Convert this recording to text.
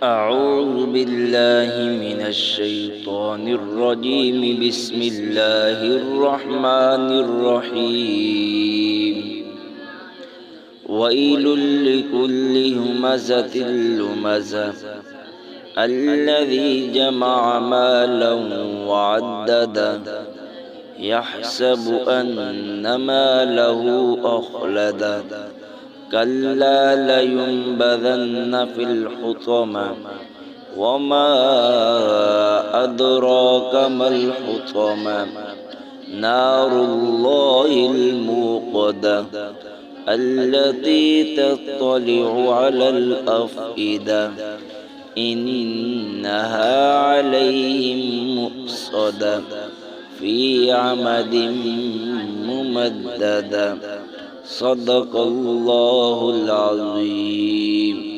أعوذ بالله من الشيطان الرجيم. بسم الله الرحمن الرحيم. ويل لكل همزة لمزة الذي جمع مالا وعدده يحسب أن ماله أخلده كلا لينبذن في الحطمة وما أدراك ما الحطمة نار الله الموقدة التي تطلع على الأفئدة إنها عليهم مؤصدة في عمد ممددة. صدق الله العظيم.